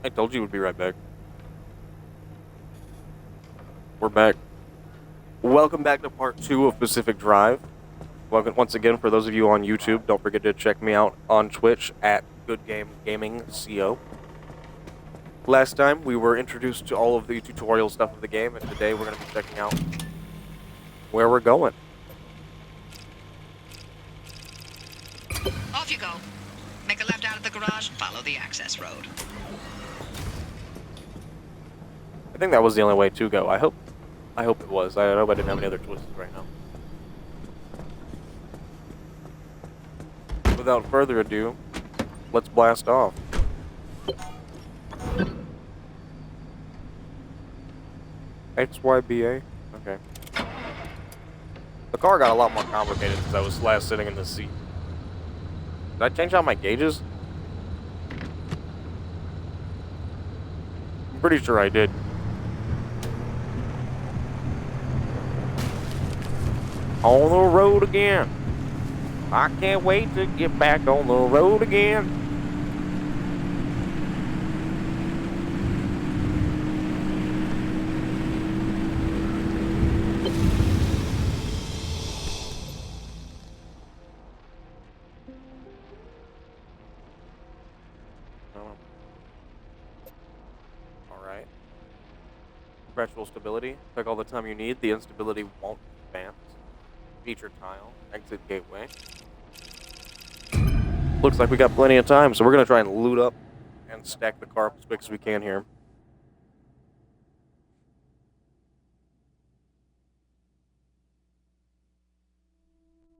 I told you we'd be right back. We're back. Welcome back to part 2 of Pacific Drive. Welcome once again for those of you on YouTube. Don't forget to check me out on Twitch at Good Game Gaming CO. Last time we were introduced to all of the tutorial stuff of the game, and today we're going to be checking out where we're going. Off you go. Make a left out of the garage and follow the access road. I think that was the only way to go. I hope it was. I hope I didn't have any other choices right now. Without further ado, let's blast off. HYBA? Okay. The car got a lot more complicated since I was last sitting in the seat. Did I change out my gauges? I'm pretty sure I did. On the road again. I can't wait to get back on the road again. Alright. Perpetual stability. Take all the time you need. The instability won't advance. Feature tile. Exit gateway. Looks like we got plenty of time, so we're going to try and loot up and stack the car up as quick as we can here.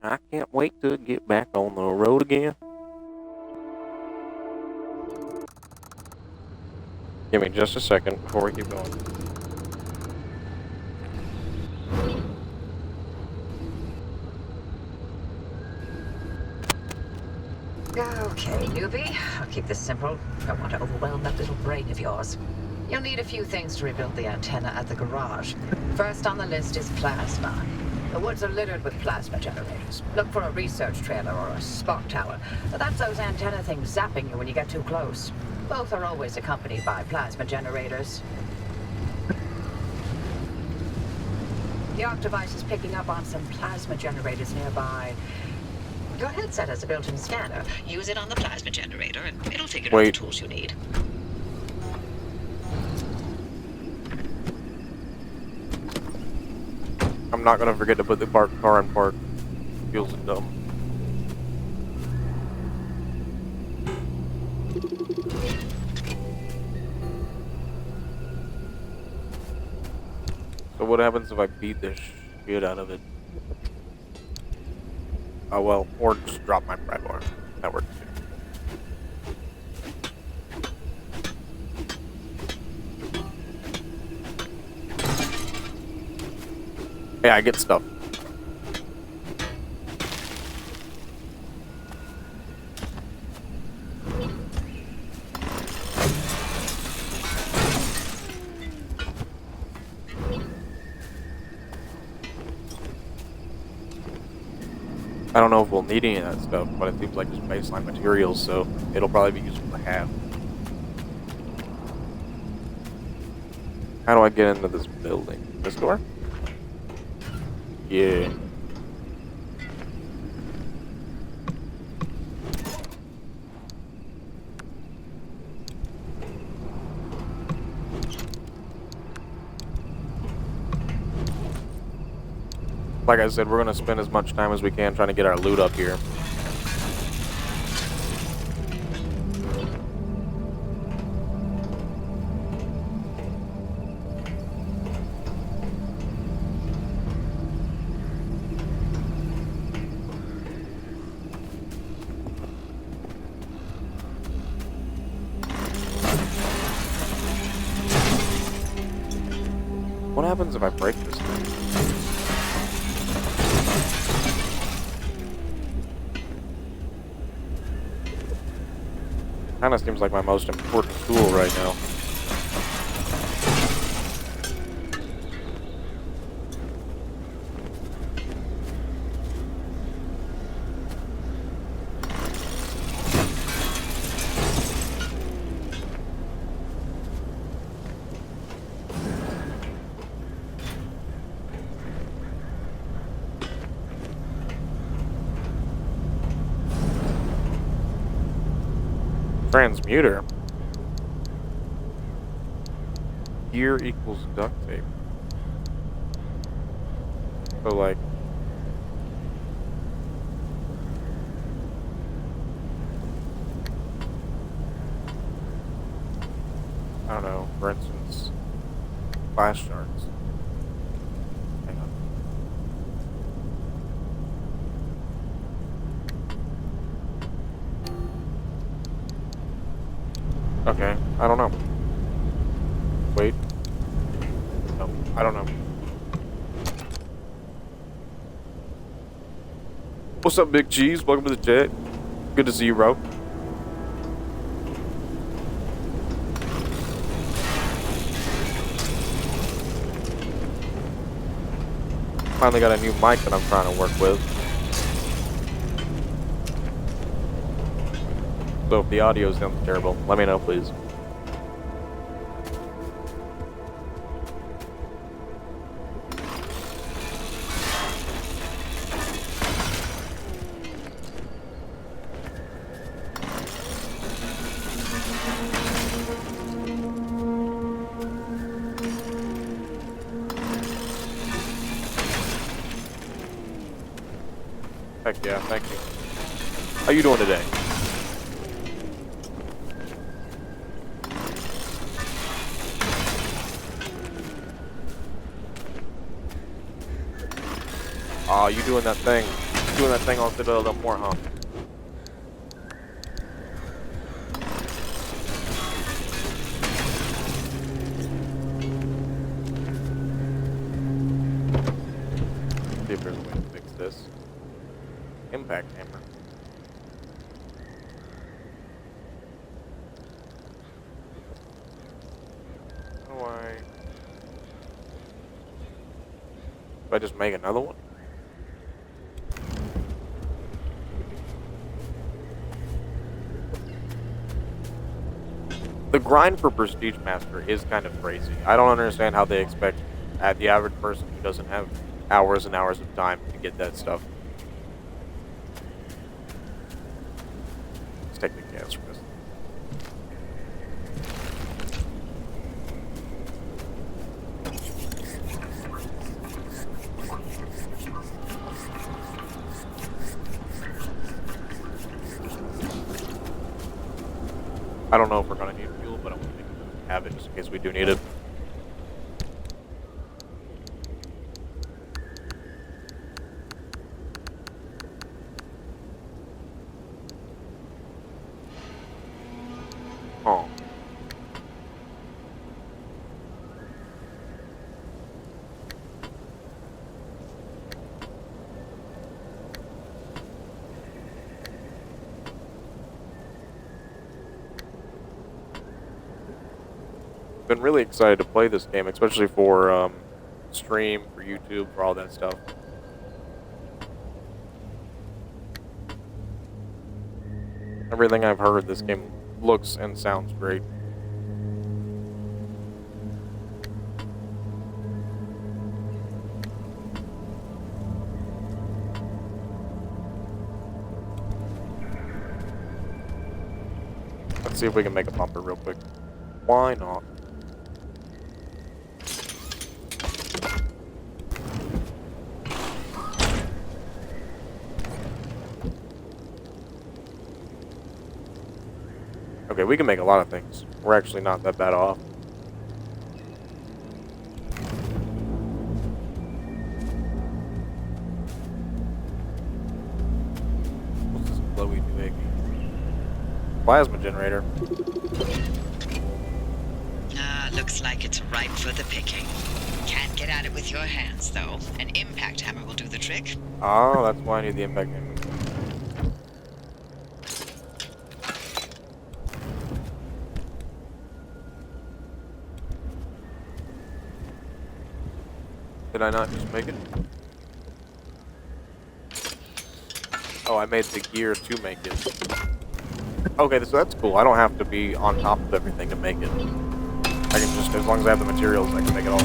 I can't wait to get back on the road again. Give me just a second before we keep going. Okay, newbie. I'll keep this simple. Don't want to overwhelm that little brain of yours. You'll need a few things to rebuild the antenna at the garage. First on the list is plasma. The woods are littered with plasma generators. Look for a research trailer or a spot tower. That's those antenna things zapping you when you get too close. Both are always accompanied by plasma generators. The Arc device is picking up on some plasma generators nearby. Your headset has a built-in scanner. Use it on the plasma generator, and it'll figure out the tools you need. I'm not going to forget to put the car in park. Feels dumb. So what happens if I beat this shit out of it? Oh well, or just drop my pry bar. That works too. Yeah, I get stuff. I don't know if we'll need any of that stuff, but it seems like just baseline materials, so it'll probably be useful to have. How do I get into this building? This door? Yeah. Like I said, we're going to spend as much time as we can trying to get our loot up here. What happens if I break this thing? Kinda seems like my most important tool right now. Transmuter. Gear equals duct tape. So like, I don't know, for instance, flash shards. Hang on. Okay, I don't know. Wait. No, I don't know. What's up, Big Cheese? Welcome to the chat. Good to see you, bro. Finally got a new mic that I'm trying to work with. So if the audio sounds terrible, let me know, please. Heck yeah, thank you. How you doing today? Aw, you doing that thing. Doing that thing on Citadel Del More, huh? See if there's a way to fix this. Impact hammer. How do I... Do I just make another one? The grind for Prestige Master is kind of crazy. I don't understand how they expect the average person who doesn't have hours and hours of time to get that stuff. Let's take the gas for this. I don't know if we're gonna need fuel, but I'm gonna have it just in case we do need it. Oh. Been really excited to play this game, especially for stream, for YouTube, for all that stuff. Everything I've heard, this game looks and sounds great. Let's see if we can make a bumper real quick. Why not? Okay, we can make a lot of things. We're actually not that bad off. What's this glowy doohickey? Plasma generator. Looks like it's ripe for the picking. Can't get at it with your hands, though. An impact hammer will do the trick. Oh, that's why I need the impact hammer. Did I not just make it? Oh, I made the gear to make it. Okay, so that's cool. I don't have to be on top of everything to make it. I can just, as long as I have the materials, I can make it all.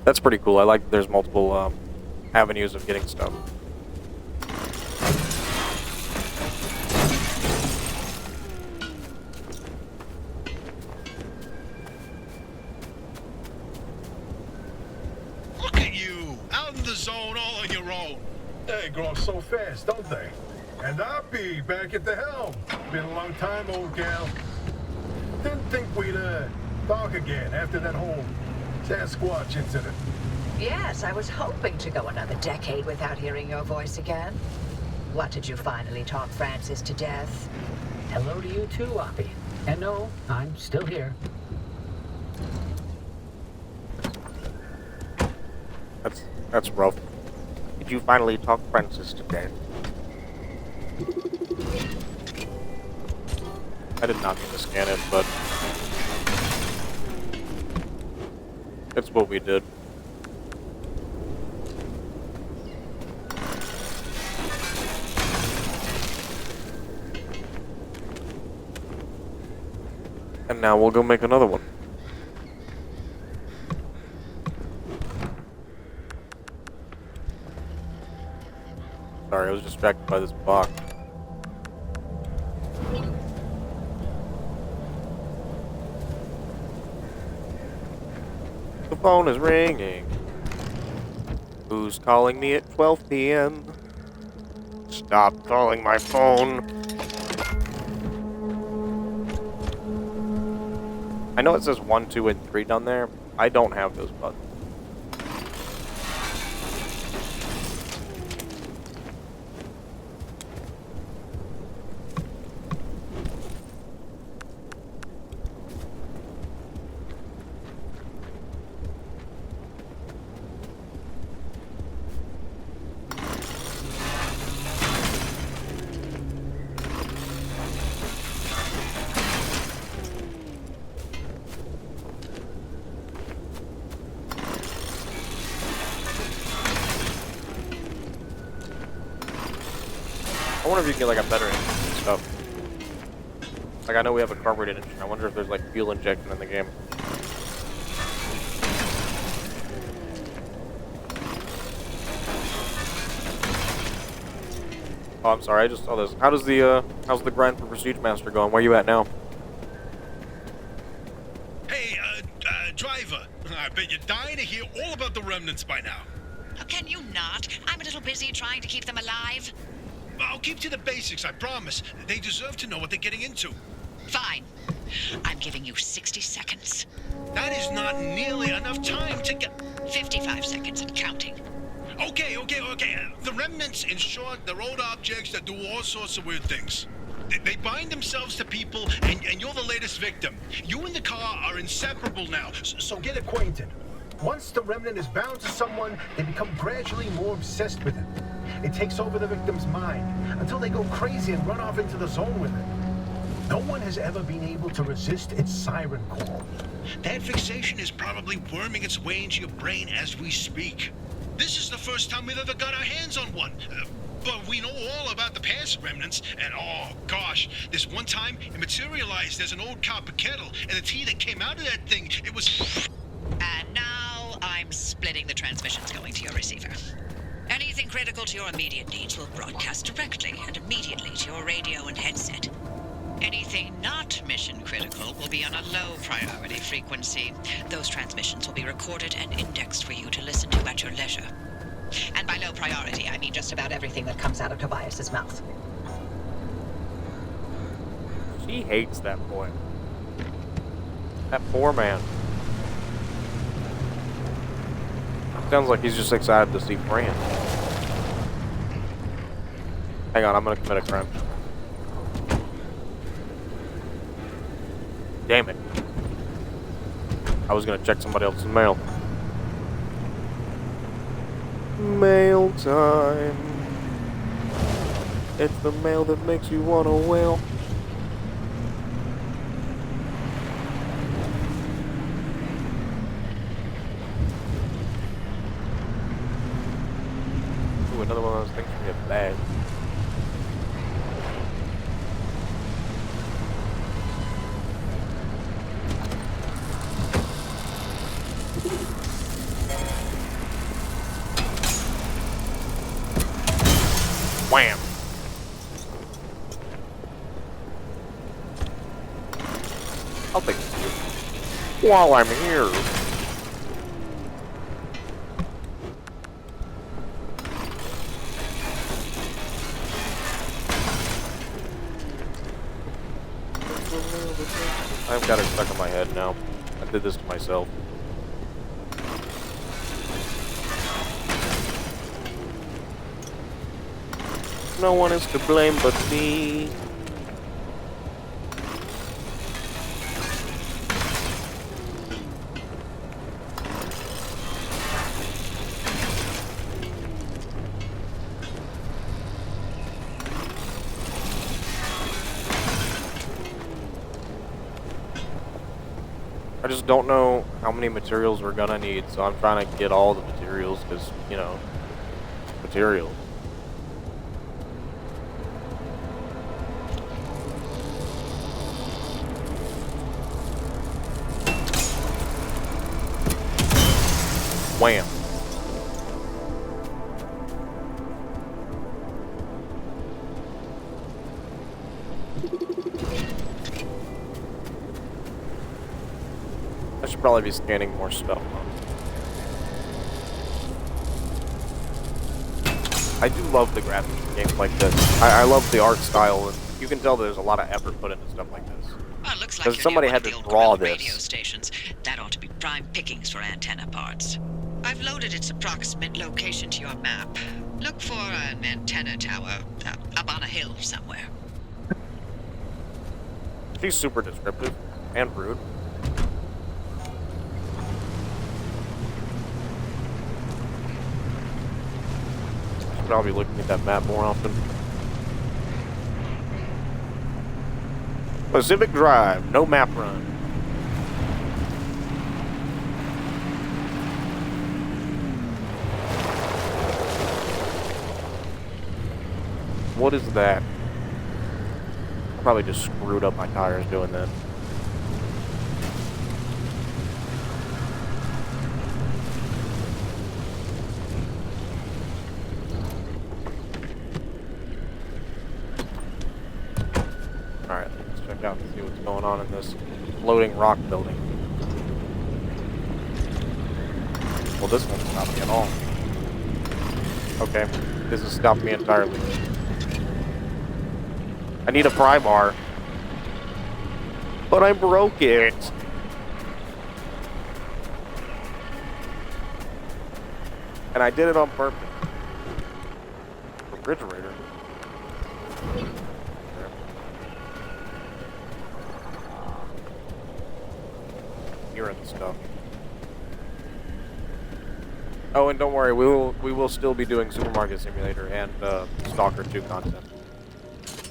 That's pretty cool. I like that there's multiple avenues of getting stuff. Look at you, out in the zone all on your own. They grow so fast, don't they? And I'll be back at the helm. Been a long time, old gal. Didn't think we'd talk again after that whole Sasquatch incident. Yes, I was hoping to go another decade without hearing your voice again. What, did you finally talk Francis to death? Hello to you too, Oppie. And no, I'm still here. That's rough. Did you finally talk Francis to death? I did not mean to scan it, but it's what we did. And now we'll go make another one. Sorry, I was distracted by this box. The phone is ringing. Who's calling me at 12 p.m.? Stop calling my phone. I know it says 1, 2, and 3 down there. I don't have those buttons. I wonder if you can get like a better engine and stuff. Like I know we have a carbureted engine. I wonder if there's like fuel injection in the game. Oh, I'm sorry. I just saw this. How's the grind for Prestige Master going? Where you at now? Hey, driver, I bet you're dying to hear all about the remnants by now. Oh, can you not? I'm a little busy trying to keep them alive. I'll keep to the basics, I promise. They deserve to know what they're getting into. Fine. I'm giving you 60 seconds. That is not nearly enough time to get... 55 seconds and counting. Okay. The remnants, in short, they're old objects that do all sorts of weird things. They bind themselves to people, and you're the latest victim. You and the car are inseparable now, so Get acquainted. Once the remnant is bound to someone, they become gradually more obsessed with it. It takes over the victim's mind until they go crazy and run off into the zone with it. No one has ever been able to resist its siren call. That fixation is probably worming its way into your brain as we speak. This is the first time we've ever got our hands on one. But we know all about the past remnants, and oh gosh, this one time it materialized as an old copper kettle, and the tea that came out of that thing, it was... And now I'm splitting the transmissions going to your receiver. Anything critical to your immediate needs will broadcast directly and immediately to your radio and headset. Anything not mission critical will be on a low priority frequency. Those transmissions will be recorded and indexed for you to listen to at your leisure. And by low priority, I mean just about everything that comes out of Tobias's mouth. She hates that boy. That poor man. Sounds like he's just excited to see Fran. Hang on, I'm gonna commit a crime. Damn it. I was gonna check somebody else's mail. Mail time. It's the mail that makes you wanna wail. Ooh, another one of those things can get bad. I'll take this while I'm here. I've got it stuck in my head now. I did this to myself. No one is to blame but me. I just don't know how many materials we're gonna need, so I'm trying to get all the materials, because, you know, materials. Wham. I should probably be scanning more stuff. I do love the graphics in games like this. I love the art style, and you can tell there's a lot of effort put into stuff like this. Well, looks like Because you're somebody near had one to of the draw old this. radio stations. That ought to be prime pickings for antenna parts. I've loaded its approximate location to your map. Look for an antenna tower up on a hill somewhere. She's super descriptive and rude. Should probably be looking at that map more often. Pacific Drive, no map run. What is that? I probably just screwed up my tires doing that. Alright, let's check out and see what's going on in this floating rock building. Well, this won't stop me at all. Okay, this has stopped me entirely. I need a pry bar. But I broke it. And I did it on purpose. Refrigerator. Hearing stuff. Oh, and don't worry, we will still be doing Supermarket Simulator and Stalker 2 content.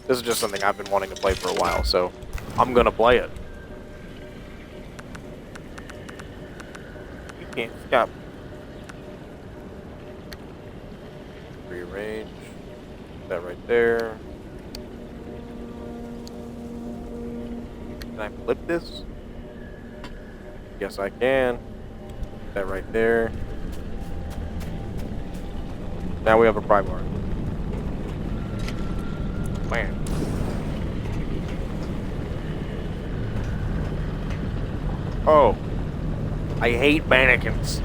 This is just something I've been wanting to play for a while, so I'm gonna play it. You can't stop. Rearrange. That right there. Can I flip this? Yes, I can. That right there. Now we have a pry bar. Man. Oh. I hate mannequins.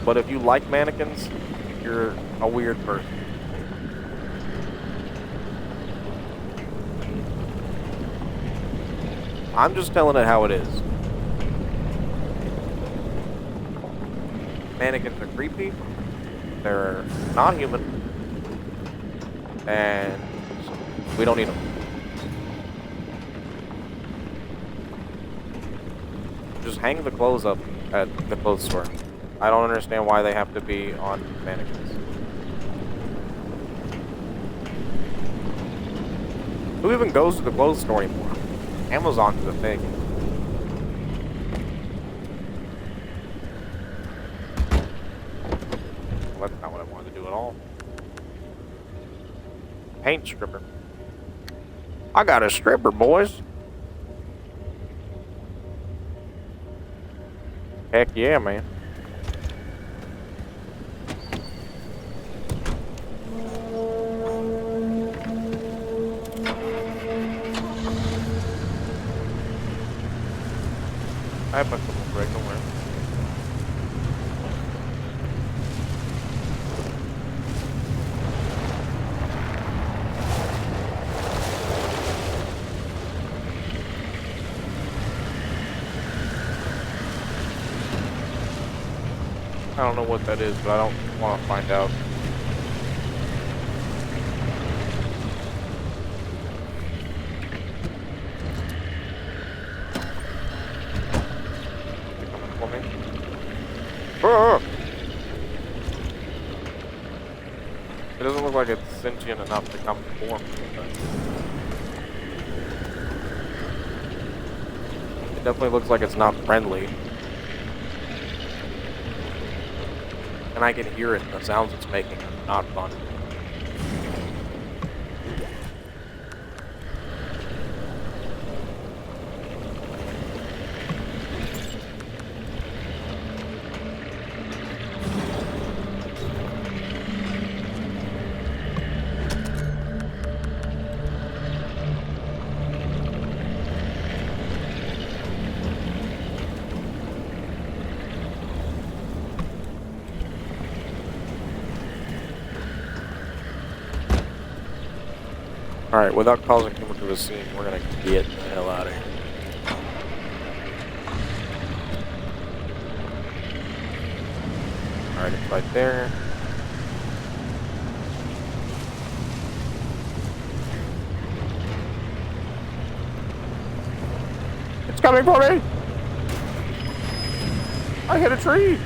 But if you like mannequins, you're a weird person. I'm just telling it how it is. Mannequins are creepy. They're not human. And we don't need them. Just hang the clothes up at the clothes store. I don't understand why they have to be on mannequins. Who even goes to the clothes store anymore? Amazon's a thing. Well, that's not what I wanted to do at all. Paint stripper. I got a stripper, boys. Heck yeah, man. have my football break, don't worry. I don't know what that is, but I don't want to find out. Is it coming for me? Ah! It doesn't look like it's sentient enough to come for me. But it definitely looks like it's not friendly. And I can hear it, the sounds it's making are not fun. Alright, without causing too much of a scene, we're gonna get the hell out of here. Alright, it's right there. It's coming for me! I hit a tree!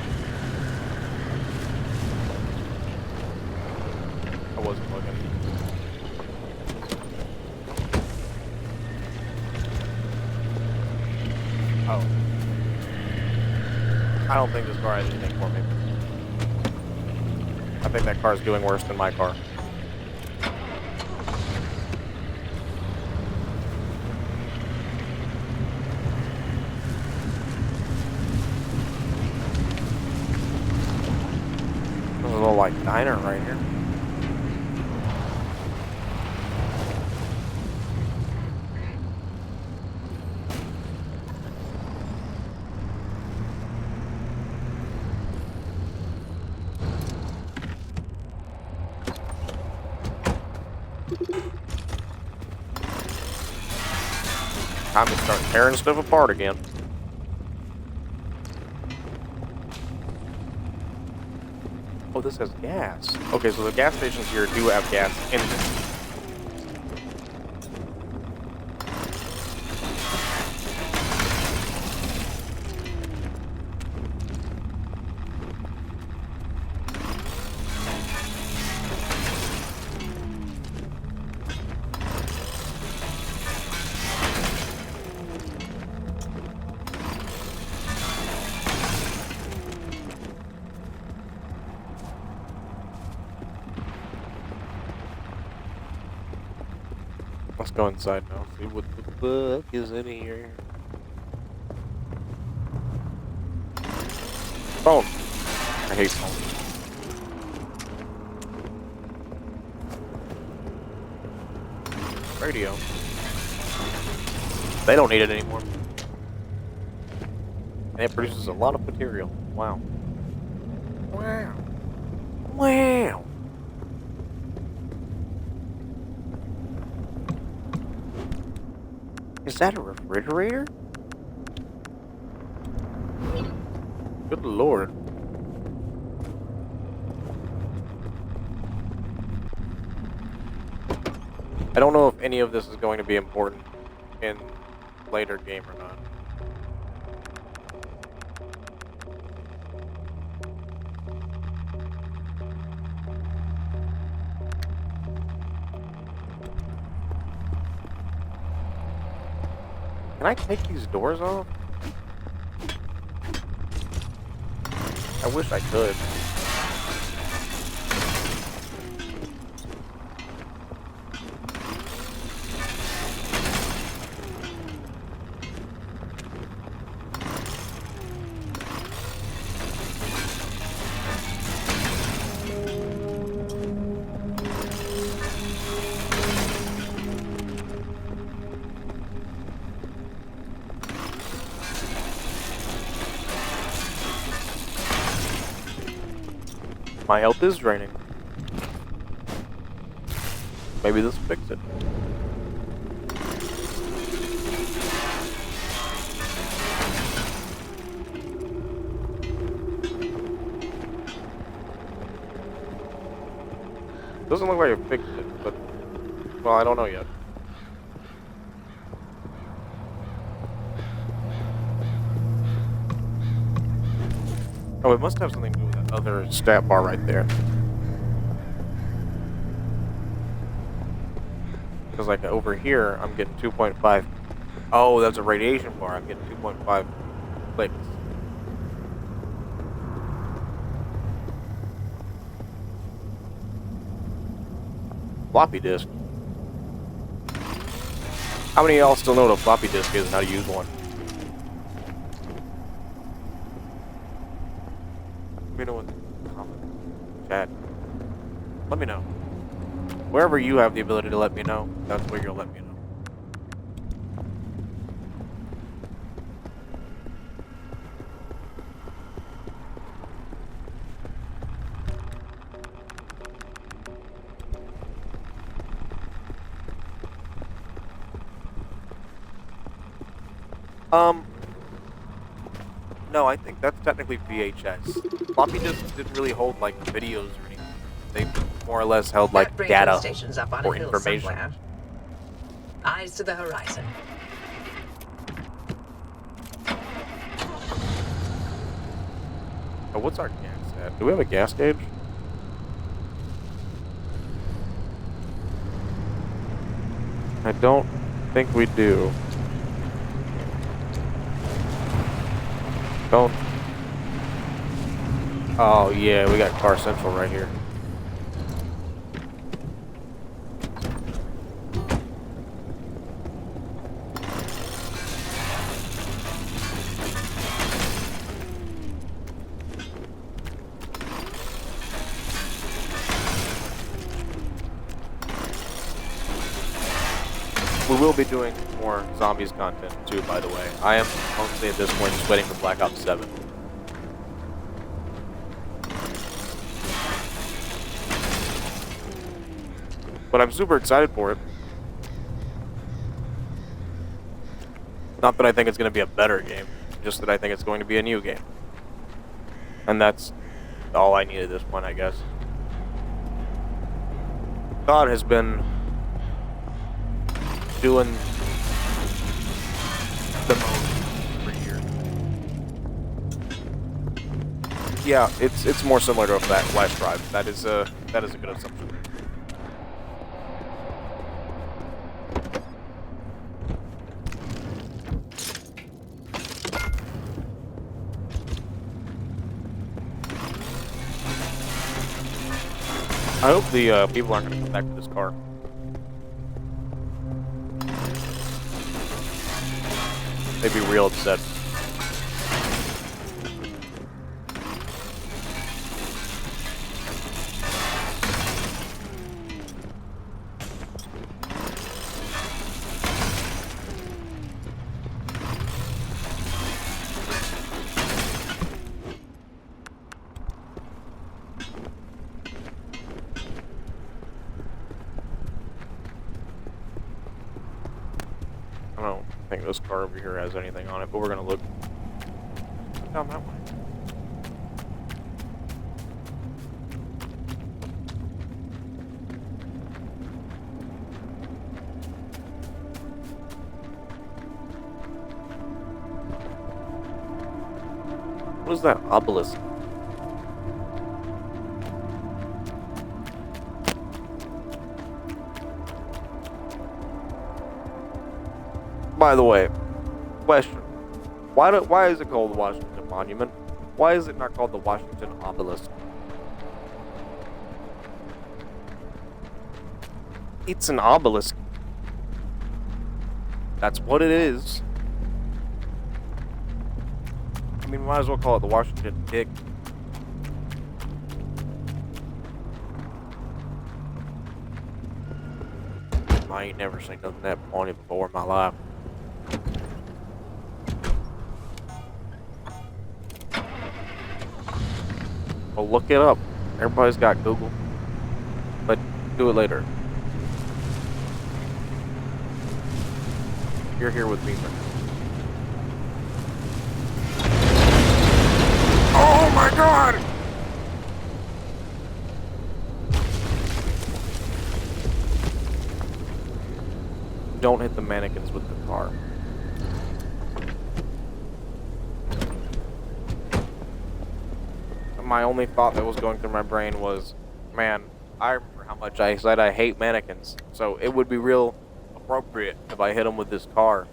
I wasn't looking. Oh. I don't think this car has anything for me. I think that car's doing worse than my car. There's a little, like, diner right here. Time to start tearing stuff apart again. Oh, this has gas. Okay, so the gas stations here do have gas in them. Let's go inside now, see what the fuck is in here. Phone. I hate phones. Radio. They don't need it anymore. And it produces a lot of material. Wow. Wow. Wow. Is that a refrigerator? Good lord. I don't know if any of this is going to be important in later game or not. Can I take these doors off? I wish I could. My health is draining. Maybe this will fix it. Doesn't look like it fixed it, but well, I don't know yet. Oh, it must have something to do with that other stat bar right there. Because like over here, I'm getting 2.5. Oh, that's a radiation bar. I'm getting 2.5 clicks. Floppy disk. How many of y'all still know what a floppy disk is and how to use one? Let me know in the comment chat. Let me know. Wherever you have the ability to let me know, that's where you'll let me know. No, I think that's technically VHS. Floppy disks didn't really hold like videos or anything. They more or less held like That radio data station's up on a or hill information. somewhere. Eyes to the horizon. Oh, what's our gas at? Do we have a gas gauge? I don't think we do. Don't. Oh yeah, we got Car Central right here. We will be doing more zombies content too, by the way. I am honestly at this point just waiting for Black Ops 7. But I'm super excited for it. Not that I think it's going to be a better game, just that I think it's going to be a new game. And that's all I need at this point, I guess. God has been doing the most for years. Yeah, it's more similar to a flash drive. That is a good assumption. I hope the people aren't going to come back to this car. They'd be real upset. I don't think this car over here has anything on it, but we're gonna look down that way. What is that obelisk? By the way, question. Why is it called the Washington Monument? Why is it not called the Washington Obelisk? It's an obelisk. That's what it is. I mean, might as well call it the Washington Dick. I ain't never seen nothing that funny before in my life. Well, look it up. Everybody's got Google. But do it later. You're here with me, man. Oh my god! Don't hit the mannequins with the car. My only thought that was going through my brain was, man, I remember how much I said I hate mannequins, so it would be real appropriate if I hit them with this car.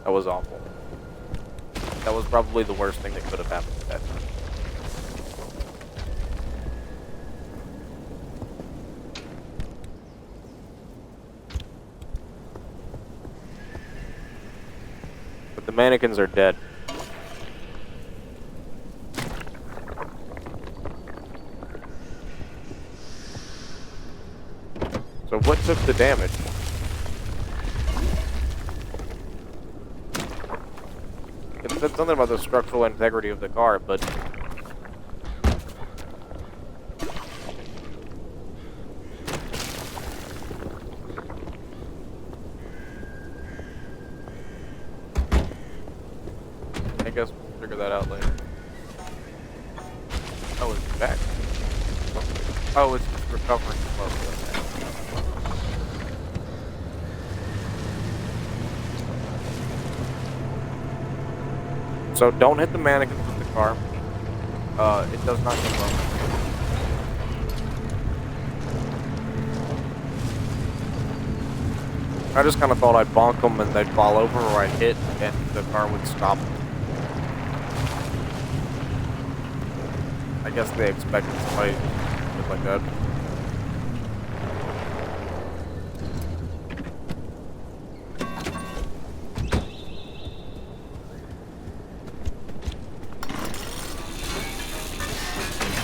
That was awful. That was probably the worst thing that could have happened at that time. But the mannequins are dead. So what took the damage? It said something about the structural integrity of the car, but I guess we'll figure that out later. Oh, it's back. Oh, it's just recovering slowly. So don't hit the mannequins with the car. It does not get wrong. I just kind of thought I'd bonk them and they'd fall over, or I'd hit and the car would stop. I guess they expected somebody to look like that.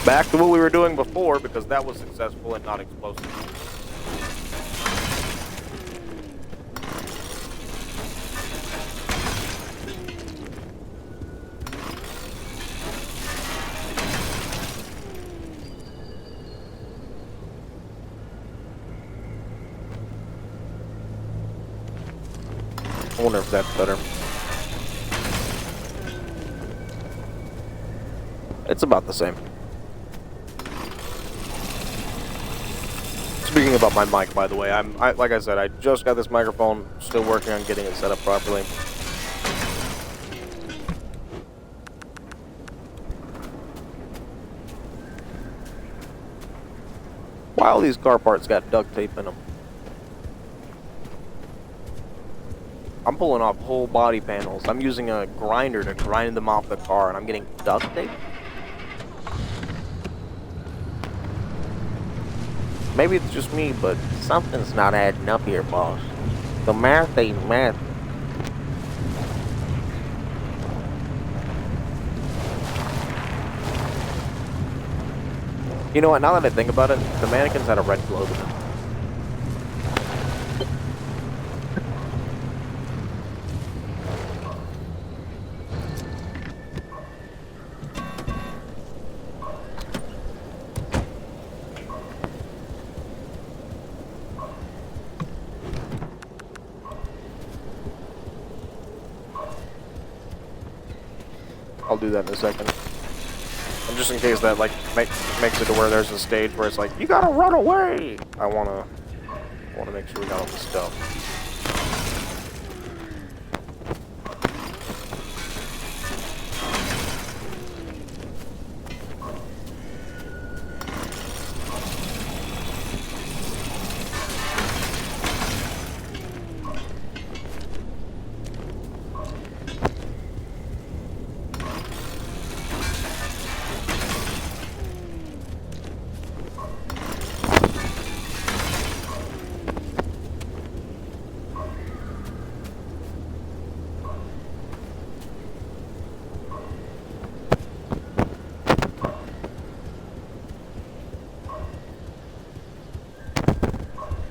Back to what we were doing before, because that was successful and not explosive. I wonder if that's better. It's about the same. Speaking about my mic, by the way, like I said, I just got this microphone, still working on getting it set up properly. Why all these car parts got duct tape in them? I'm pulling off whole body panels. I'm using a grinder to grind them off the car, and I'm getting duct tape? Maybe it's just me, but something's not adding up here, boss. The math ain't math. You know what, now that I think about it, the mannequins had a red globe in them. I'll do that in a second. And just in case that like makes it to where there's a stage where it's like, you gotta run away. I wanna make sure we got all the stuff.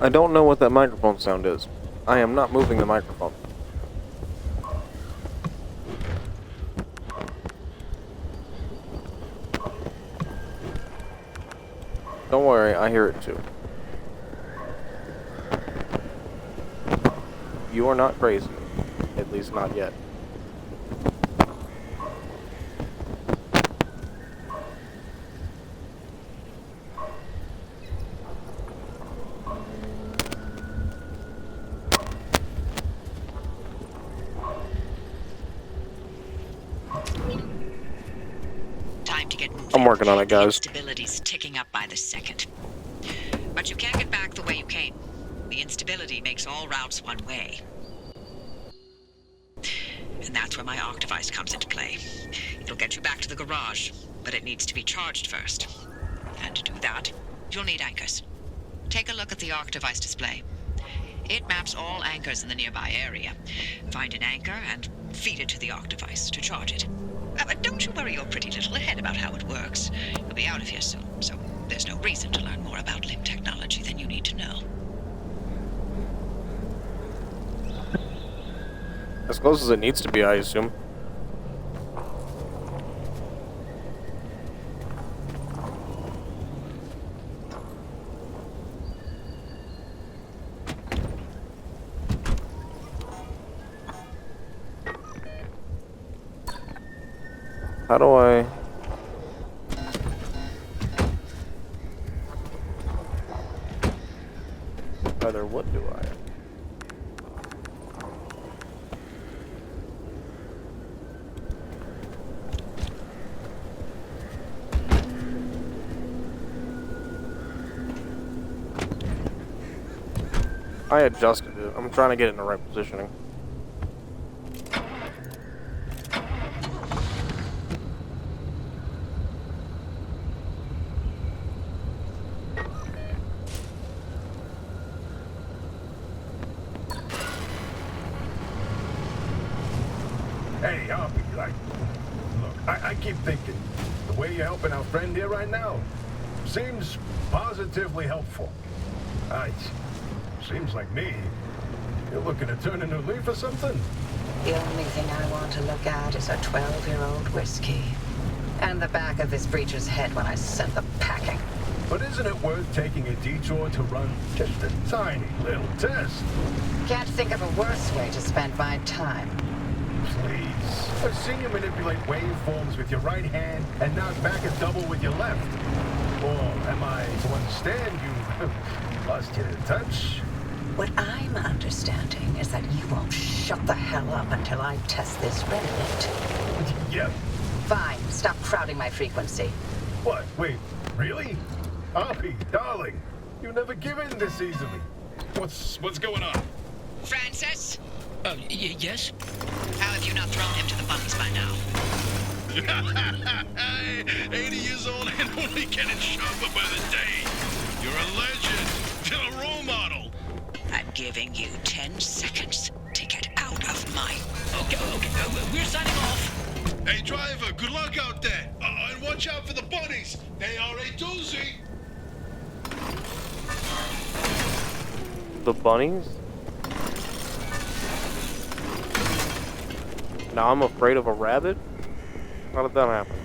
I don't know what that microphone sound is. I am not moving the microphone. Don't worry, I hear it too. You are not crazy. At least not yet. Time to get moving. I'm working on it, guys. Instability's ticking up by the second. But you can't get back the way you came. The instability makes all routes one way. And that's where my Octavice comes into play. It'll get you back to the garage, but it needs to be charged first. And to do that, you'll need anchors. Take a look at the Octavice display. It maps all anchors in the nearby area. Find an anchor and feed it to the Octavice to charge it. But don't you worry your pretty little head about how it works. You'll be out of here soon, so there's no reason to learn more about limb technology than you need to know. As close as it needs to be, I assume. How do I... Rather, what do I... I adjusted it. I'm trying to get it in the right positioning. Hey, I'll be like, look, I keep thinking, the way you're helping our friend here right now seems positively helpful. Seems like me. You're looking to turn a new leaf or something? The only thing I want to look at is a 12-year-old whiskey. And the back of this breacher's head when I sent them packing. But isn't it worth taking a detour to run just a tiny little test? Can't think of a worse way to spend my time. Please. I've seen you manipulate waveforms with your right hand and knock back a double with your left. Or am I to understand you lost your touch? What I'm understanding is that you won't shut the hell up until I test this remnant. Yeah. Fine, stop crowding my frequency. What? Wait, really? Oppie, darling, you never give in this easily. What's going on? Francis? Yes? How have you not thrown him to the bunnies by now? 80 years old and only getting sharper by the day. You're a legend. You're a role model. I'm giving you 10 seconds to get out of my... Okay, we're signing off. Hey, driver, good luck out there. And watch out for the bunnies. They are a doozy. The bunnies? Now I'm afraid of a rabbit? How did that happen?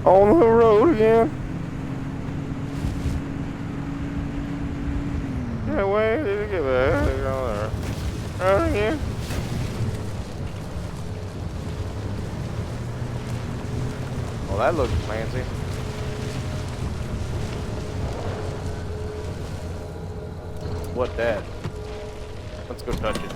On the road again. Yeah, where did it get back? Out again. Well, that looks fancy. What that? Let's go touch it.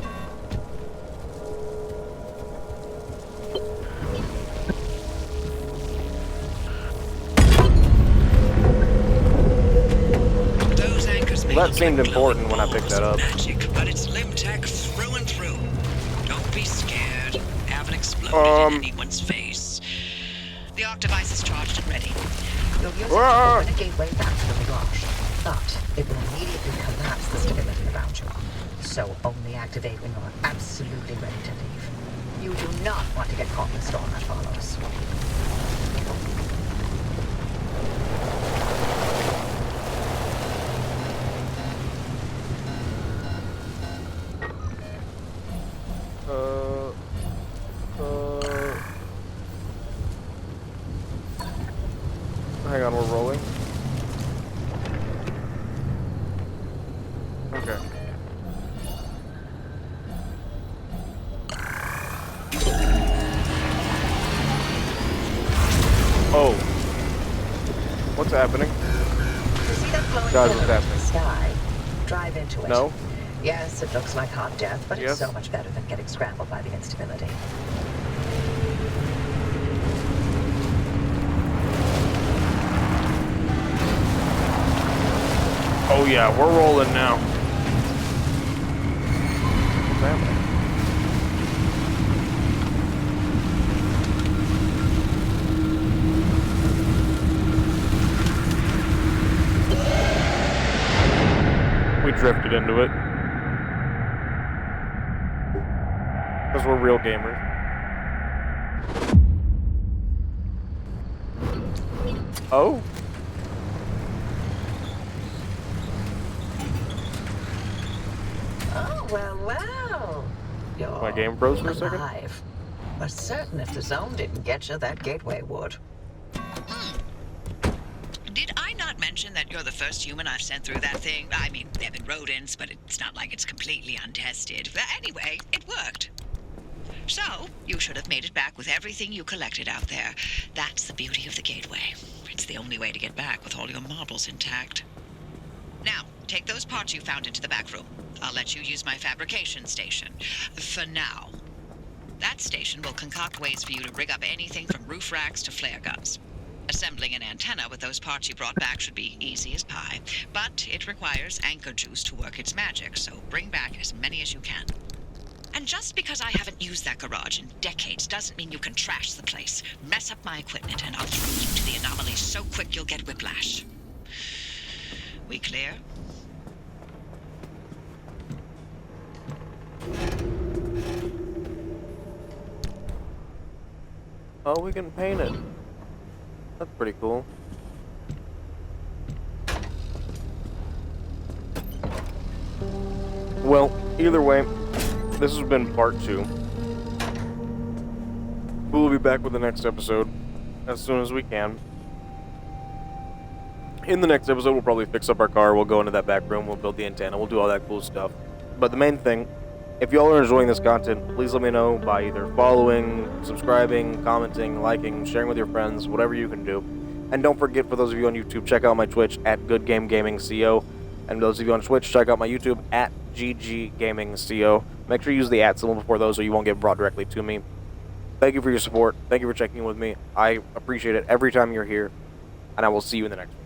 Those anchors may Well, that look seemed like important glowing when I picked that balls of up. Magic, but it's limb tech through and through. Don't be scared. Haven't exploded in anyone's face. The Octavice is charged and ready. You'll use it to open a gateway back to the garage, but it will immediately collapse the stability around you. So only activate when you're absolutely ready to leave. You do not want to get caught in the storm that follows. Hang on, we're rolling. Okay. Oh. What's happening? You see that glowing Guys, pillar what's in the happening? sky? Drive into it. No? Yes, it looks like hot death, but Yes. it's so much better than getting scrambled by the instability. Oh yeah, we're rolling now. What's happening? We drifted into it. Because we're real gamers. Oh? Oh, well. You're My game froze for a second? alive. Was certain if the zone didn't get you, that gateway would. Did I not mention that you're the first human I've sent through that thing? I mean, there have been rodents, but it's not like it's completely untested. But anyway, it worked. So, you should have made it back with everything you collected out there. That's the beauty of the gateway. It's the only way to get back with all your marbles intact. Now, take those parts you found into the back room. I'll let you use my fabrication station. For now. That station will concoct ways for you to rig up anything from roof racks to flare guns. Assembling an antenna with those parts you brought back should be easy as pie, but it requires anchor juice to work its magic, so bring back as many as you can. And just because I haven't used that garage in decades doesn't mean you can trash the place. Mess up my equipment and I'll throw you to the anomaly so quick you'll get whiplash. We clear? Oh, we can paint it. That's pretty cool. Well, either way, this has been part 2. We will be back with the next episode as soon as we can. In the next episode, we'll probably fix up our car, we'll go into that back room, we'll build the antenna, we'll do all that cool stuff. But the main thing, if y'all are enjoying this content, please let me know by either following, subscribing, commenting, liking, sharing with your friends, whatever you can do. And don't forget, for those of you on YouTube, check out my Twitch at GoodGameGamingCO. And those of you on Twitch, check out my YouTube at GGGamingCO. Make sure you use the @ symbol before those so you won't get brought directly to me. Thank you for your support. Thank you for checking in with me. I appreciate it every time you're here. And I will see you in the next one.